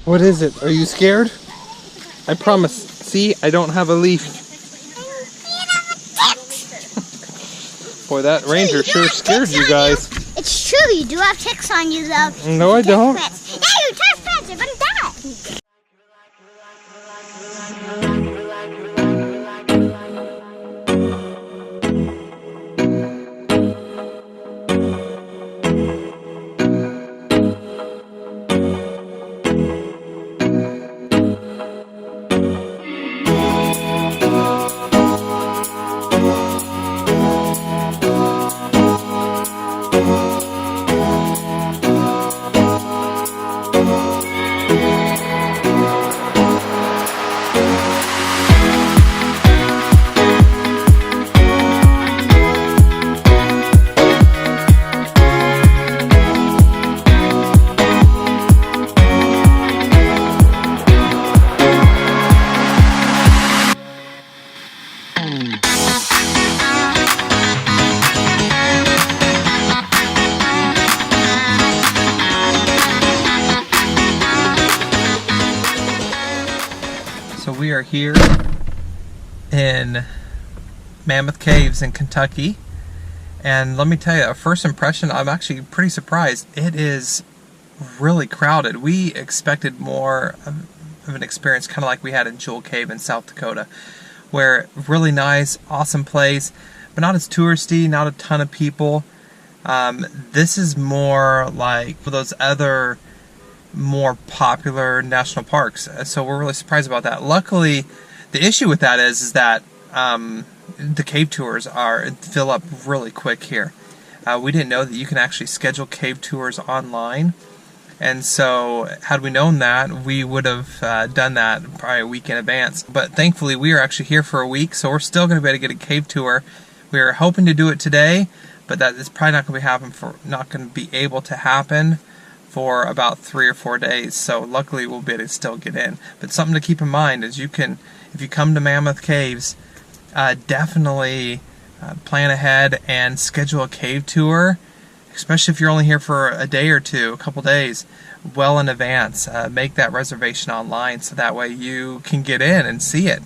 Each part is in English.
What is it? Are you scared? I promise. See, I don't have a leaf. Boy, that ranger sure scared you guys. It's true, you do have ticks on you though. No, I don't. Yeah, you test pets, you're gonna die. So we are here in Mammoth Caves in Kentucky, and let me tell you, a first impression, I'm actually pretty surprised. It is really crowded. We expected more of an experience, kind of like we had in Jewel Cave in South Dakota, where really nice, awesome place, but not as touristy, not a ton of people. This is more like those other more popular national parks, so we're really surprised about that. Luckily, the issue with that is that the cave tours fill up really quick here. We didn't know that you can actually schedule cave tours online, and so had we known that, we would have done that probably a week in advance. But thankfully, we are actually here for a week, so we're still going to be able to get a cave tour. We are hoping to do it today, but that is probably not going to be able to happen for about 3 or 4 days. So luckily we'll be able to still get in. But something to keep in mind is if you come to Mammoth Caves, definitely plan ahead and schedule a cave tour, especially if you're only here for a day or two, a couple days, well in advance. Make that reservation online so that way you can get in and see it.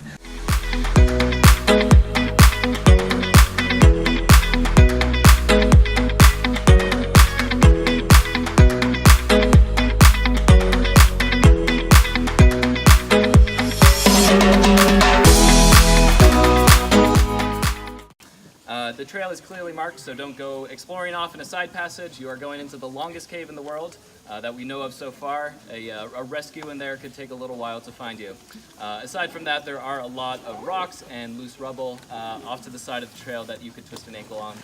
The trail is clearly marked, so don't go exploring off in a side passage. You are going into the longest cave in the world that we know of so far. A rescue in there could take a little while to find you. Aside from that, there are a lot of rocks and loose rubble off to the side of the trail that you could twist an ankle on.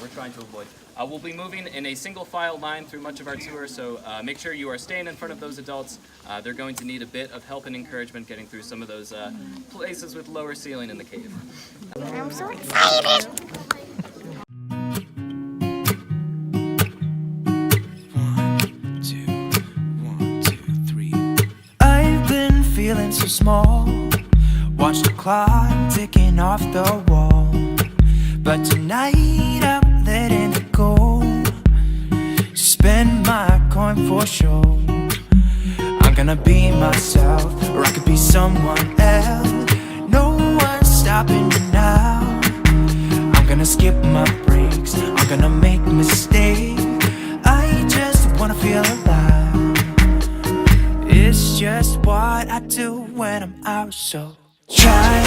We're trying to avoid. We'll be moving in a single file line through much of our tour, so make sure you are staying in front of those adults. They're going to need a bit of help and encouragement getting through some of those places with lower ceiling in the cave. I'm so excited! Feeling so small, watch the clock ticking off the wall. But tonight I'm letting it go. Spend my coin for sure. I'm gonna be myself, or I could be someone else. No one's stopping me now. I'm gonna skip my breaks, I'm gonna make mistakes. I just wanna feel alive. It's just what I do when I'm out, so try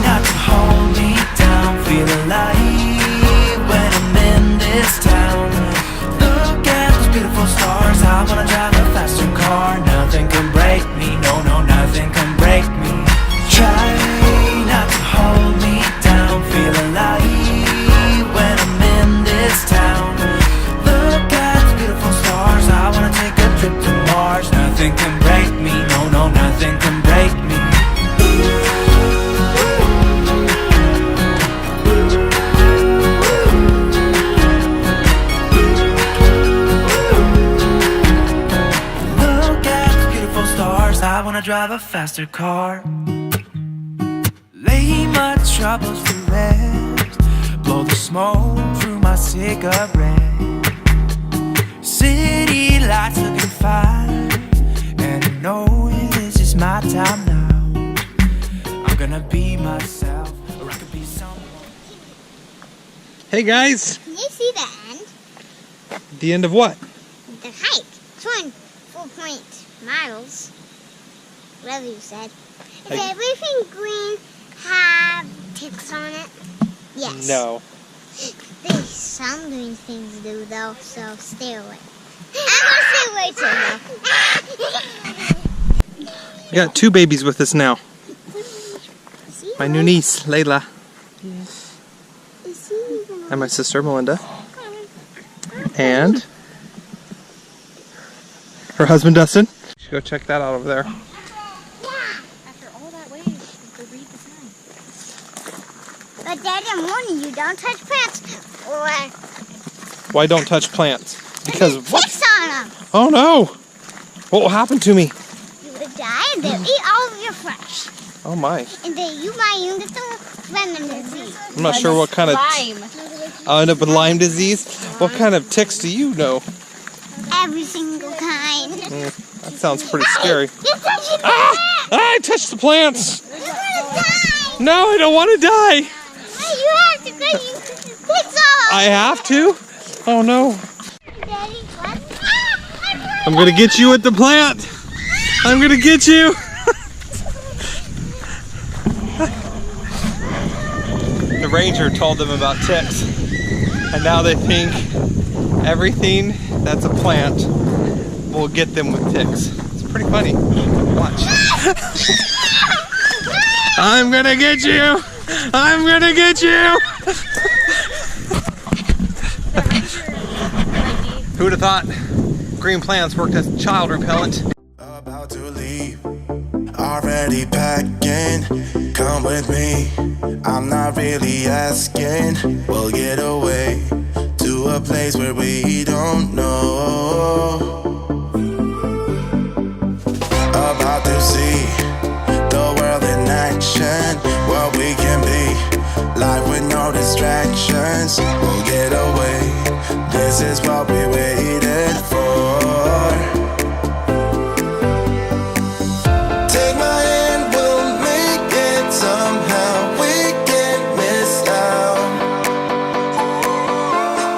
not to hold me down. Feel alive when I'm in this town. Look at those beautiful stars. I wanna drive a faster car. Nothing can break me, no, nothing can break me. Try not to hold me down. Feel alive when I'm in this town. Look at those beautiful stars. I wanna take a trip to Mars. Nothing can break me, no, nothing can break me. Look at the beautiful stars. I wanna drive a faster car. Lay my troubles to rest. Blow the smoke through my cigarette. City lights looking fine, and knowing this is my time now. I'm gonna be myself, or I could be someone. Hey guys! Can you see the end? The end of what? The hike. It's only 4 miles. Whatever you said. Is Hey. everything green have ticks on it? Yes. No. There's some green things do though, so stay away. I'm gonna stay away too. We got 2 babies with us now. My new niece, Layla, and my sister, Melinda, and her husband, Dustin. You should go check that out over there. After all that way, go read the sign. But Daddy, I'm warning you, don't touch plants or Why don't touch plants? Because there's what? ticks on them. Oh no! What will happen to me? You would die and they'll eat all of your flesh. Oh my. And then you might even get the venom disease. I'm not sure what kind of... Lime. I'll end up with Lyme disease. What kind of ticks do you know? Every single kind. That sounds pretty scary. You're touching the Ah! plant. I touched the plants! You're gonna die. No, I don't want to die! You have to go. You ticks off. I have to? Oh no. Daddy, what? Ah, I'm gonna get you with the plant! I'm gonna get you! The ranger told them about ticks, and now they think everything that's a plant will get them with ticks. It's pretty funny. Watch. I'm gonna get you! I'm gonna get you! Who would have thought green plants worked as child repellent? About to leave, already packing. Come with me, I'm not really asking. We'll get away to a place where we don't know. About to see the world in action, what we can be, life with no distractions. We'll get away, this is what we waited for. Take my hand, we'll make it somehow. We can't miss out.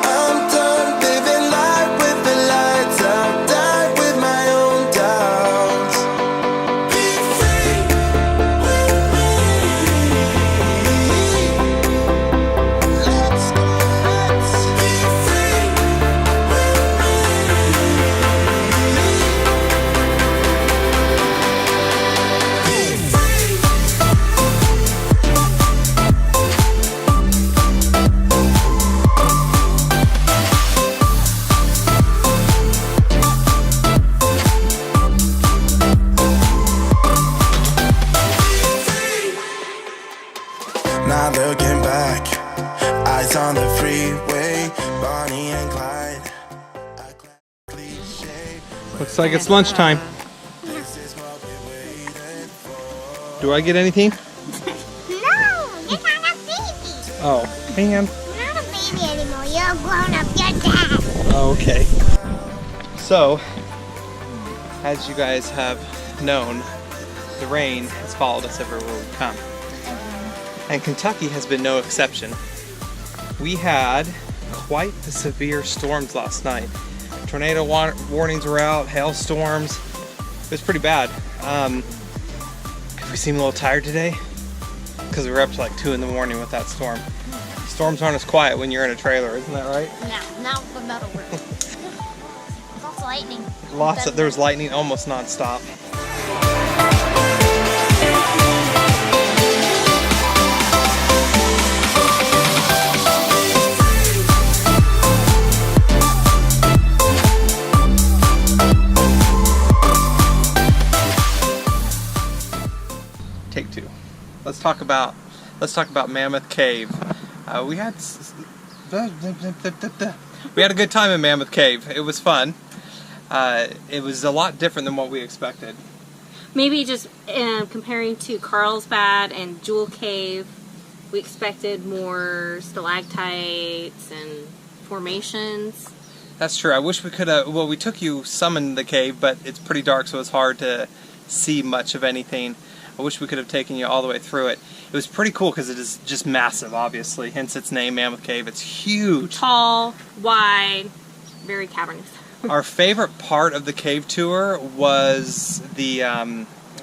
I'm done living life with the lights out. Die with my own doubts. Be free with me. Let's go, let's be free with me. Be free. Not looking back, eyes on the freeway, Bonnie and Clyde. A cliche, Looks like it's lunchtime. this is what we waited for. Do I get anything? No, you're not a baby. Oh, man. You're not a baby anymore. You're a grown up. You're dad. Okay. So, as you guys have known, the rain has followed us everywhere we come. And Kentucky has been no exception. We had quite the severe storms last night. Tornado warnings were out, hailstorms. It was pretty bad. We seem a little tired today because we were up to like 2 in the morning with that storm. Storms aren't as quiet when you're in a trailer, isn't that right? No, not the metal work. There's also lightning. There was lightning almost non-stop. Take 2. Let's talk about Mammoth Cave. We had a good time in Mammoth Cave. It was fun. It was a lot different than what we expected. Maybe just comparing to Carlsbad and Jewel Cave, we expected more stalactites and formations. That's true. I wish we could have. Well, we took you some in the cave, but it's pretty dark, so it's hard to see much of anything. I wish we could have taken you all the way through it. It was pretty cool because it is just massive, obviously, hence its name, Mammoth Cave. It's huge. Tall, wide, very cavernous. Our favorite part of the cave tour was the,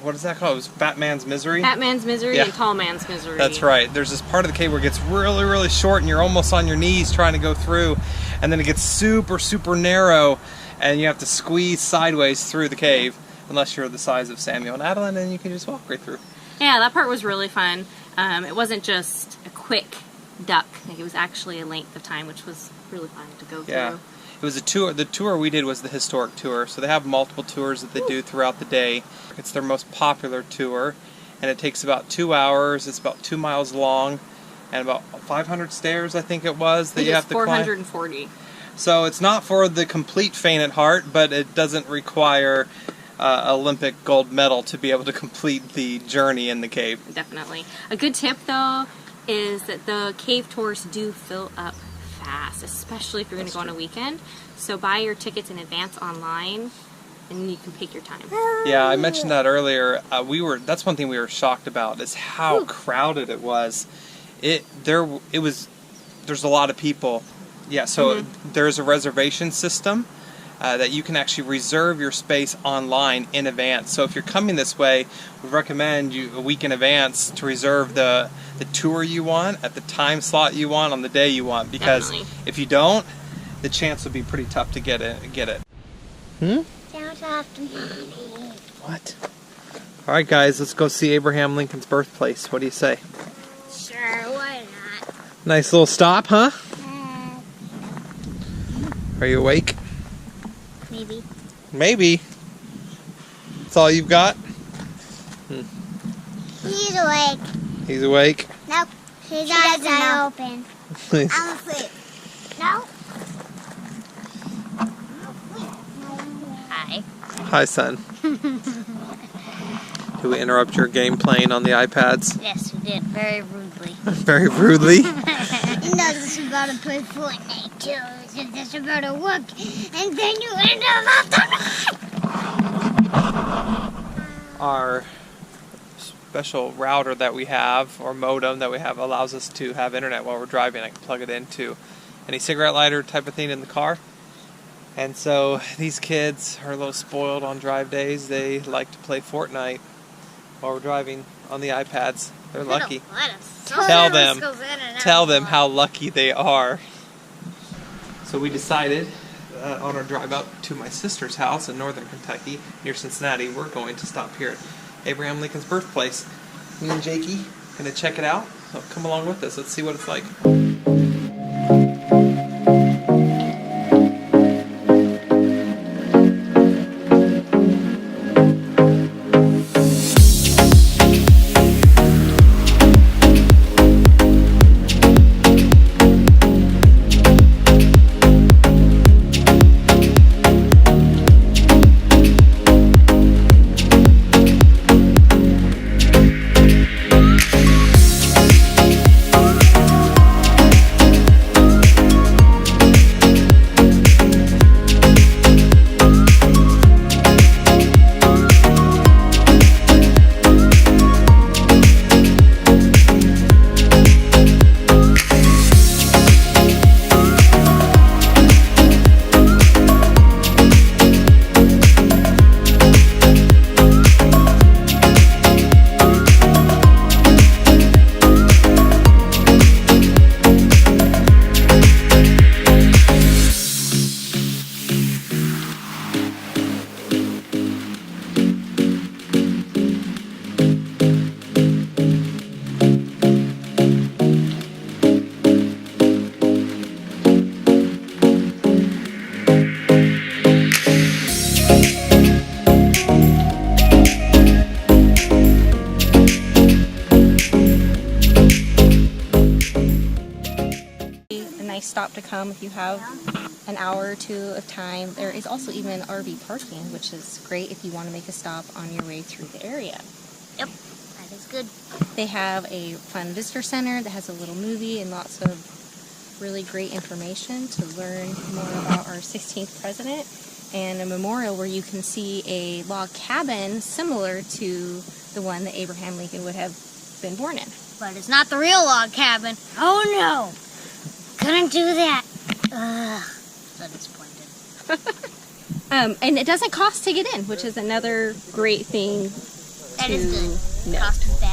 what is that called? It was Fat Man's Misery? Fat Man's Misery Yeah. and Tall Man's Misery. That's right. There's this part of the cave where it gets really, really short and you're almost on your knees trying to go through. And then it gets super, super narrow and you have to squeeze sideways through the cave. Unless you're the size of Samuel and Adeline, and you can just walk right through. Yeah, that part was really fun. It wasn't just a quick duck. Like, it was actually a length of time, which was really fun to go through. Yeah. It was a tour. The tour we did was the historic tour. So they have multiple tours that they do throughout the day. It's their most popular tour, and it takes about 2 hours. It's about 2 miles long, and about 500 stairs, I think it was, that you have to climb. 440. So it's not for the complete faint at heart, but it doesn't require Olympic gold medal to be able to complete the journey in the cave. Definitely. A good tip, though, is that the cave tours do fill up fast, especially if you're going to go on a weekend. So buy your tickets in advance online, and you can pick your time. Yeah, I mentioned that earlier. That's one thing we were shocked about is how crowded it was. There's a lot of people. Yeah, so there's a reservation system. That you can actually reserve your space online in advance. So if you're coming this way, we recommend you a week in advance to reserve the tour you want at the time slot you want on the day you want. Because Definitely. if you don't, the chance will be pretty tough to get it. Don't talk to Mommy. What? All right, guys, let's go see Abraham Lincoln's birthplace. What do you say? Sure, why not? Nice little stop, huh? Are you awake? Maybe. Maybe. That's all you've got? He's awake. He's awake? Nope. His eyes are open. I'm asleep. No? Hi. Hi, son. Do we interrupt your game playing on the iPads? Yes, we did. Very rudely. Very rudely? You know this is about to play Fortnite too. So this is about to work. And then you end up after Our special router that we have, or modem that we have, allows us to have internet while we're driving. I can plug it into any cigarette lighter type of thing in the car. And so these kids are a little spoiled on drive days. They like to play Fortnite while we're driving on the iPads. They're lucky. Tell them how lucky they are. So we decided on our drive up to my sister's house in northern Kentucky near Cincinnati, we're going to stop here at Abraham Lincoln's birthplace. Me and Jakey going to check it out. So come along with us. Let's see what it's like. Stop to come if you have an hour or two of time. There is also even RV parking, which is great if you want to make a stop on your way through the area. Yep, that is good. They have a fun visitor center that has a little movie and lots of really great information to learn more about our 16th president, and a memorial where you can see a log cabin similar to the one that Abraham Lincoln would have been born in. But it's not the real log cabin. Oh no! Couldn't do that. Ugh. So disappointed. And it doesn't cost to get in, which is another great thing That to is good. know. Cost was bad.